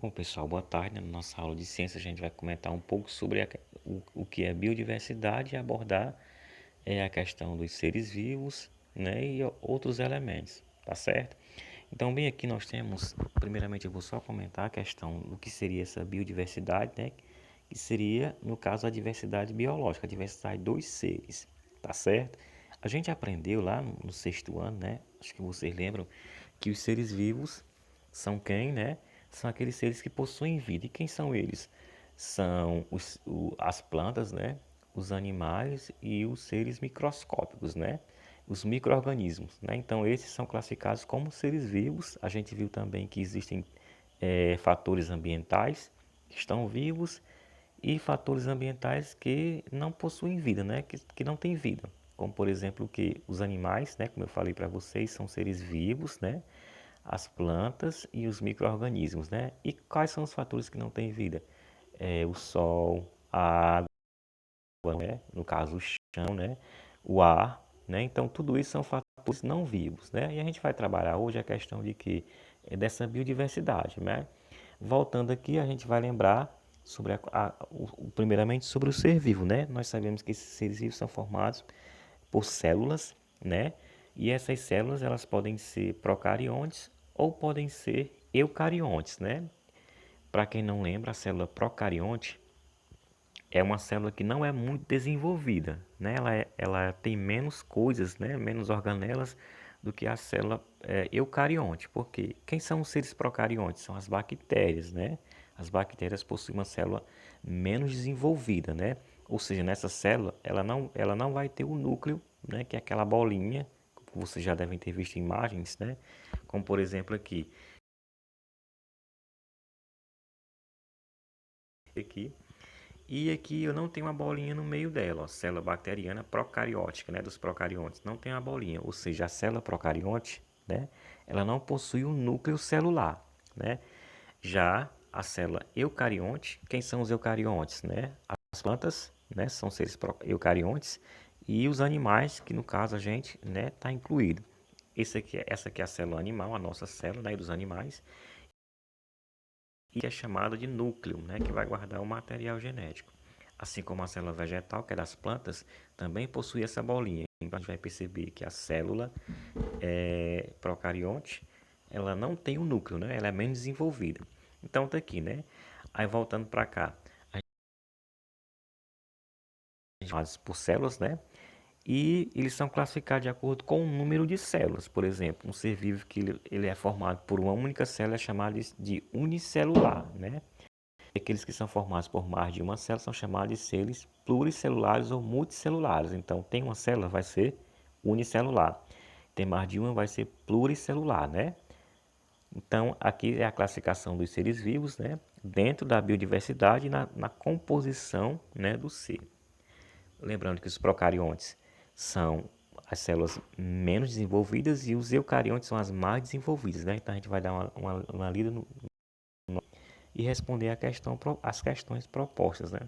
Bom, pessoal, boa tarde. Na nossa aula de ciência, a gente vai comentar um pouco sobre o que é biodiversidade e abordar a questão dos seres vivos, né, e outros elementos, tá certo? Então, bem, aqui nós temos, primeiramente, eu vou só comentar a questão do que seria essa biodiversidade, né, que seria, no caso, a diversidade biológica, a diversidade dos seres, tá certo? A gente aprendeu lá no sexto ano, né, acho que vocês lembram, que os seres vivos são quem, né? São aqueles seres que possuem vida. E quem são eles? São as plantas, né? Os animais e os seres microscópicos, né? Os micro-organismos, né? Então, esses são classificados como seres vivos. A gente viu também que existem fatores ambientais que estão vivos e fatores ambientais que não possuem vida, né? Que não têm vida. Como, por exemplo, que os animais, né? Como eu falei para vocês, são seres vivos, né? As plantas e os micro-organismos, né? E quais são os fatores que não têm vida? O sol, a água, né? No caso o chão, né? O ar, né? Então tudo isso são fatores não vivos, né? E a gente vai trabalhar hoje a questão de que dessa biodiversidade, né? Voltando aqui, a gente vai lembrar sobre primeiramente sobre o ser vivo, né? Nós sabemos que esses seres vivos são formados por células, né? E essas células elas podem ser procariontes ou podem ser eucariontes, né? Para quem não lembra, a célula procarionte é uma célula que não é muito desenvolvida, né? Ela tem menos coisas, né? Menos organelas do que a célula eucarionte. Por quê? Quem são os seres procariontes? São as bactérias, né? As bactérias possuem uma célula menos desenvolvida, né? Ou seja, nessa célula ela não vai ter o núcleo, né? Que é aquela bolinha, que vocês já devem ter visto em imagens, né? Como por exemplo aqui. E aqui eu não tenho uma bolinha no meio dela, ó, célula bacteriana procariótica, né, dos procariontes. Não tem uma bolinha, ou seja, a célula procarionte, né, ela não possui um núcleo celular, né? Já a célula eucarionte, quem são os eucariontes, né? As plantas, né, são seres eucariontes e os animais, que no caso a gente, né, tá incluído. Essa aqui é a célula animal, a nossa célula, né, dos animais, e que é chamada de núcleo, né, que vai guardar o material genético. Assim como a célula vegetal, que é das plantas, também possui essa bolinha. Então a gente vai perceber que a célula procarionte, ela não tem um núcleo, né? Ela é menos desenvolvida. Então tá aqui, né? Aí voltando para cá, a gente faz por células, né? E eles são classificados de acordo com o número de células. Por exemplo, um ser vivo que ele é formado por uma única célula é chamado de unicelular, né? Aqueles que são formados por mais de uma célula são chamados de seres pluricelulares ou multicelulares. Então, tem uma célula, vai ser unicelular. Tem mais de uma, vai ser pluricelular, né? Então, aqui é a classificação dos seres vivos, né? Dentro da biodiversidade e na composição, né, do ser. Lembrando que os procariontes são as células menos desenvolvidas e os eucariontes são as mais desenvolvidas, né? Então, a gente vai dar uma lida e responder as questões propostas, né?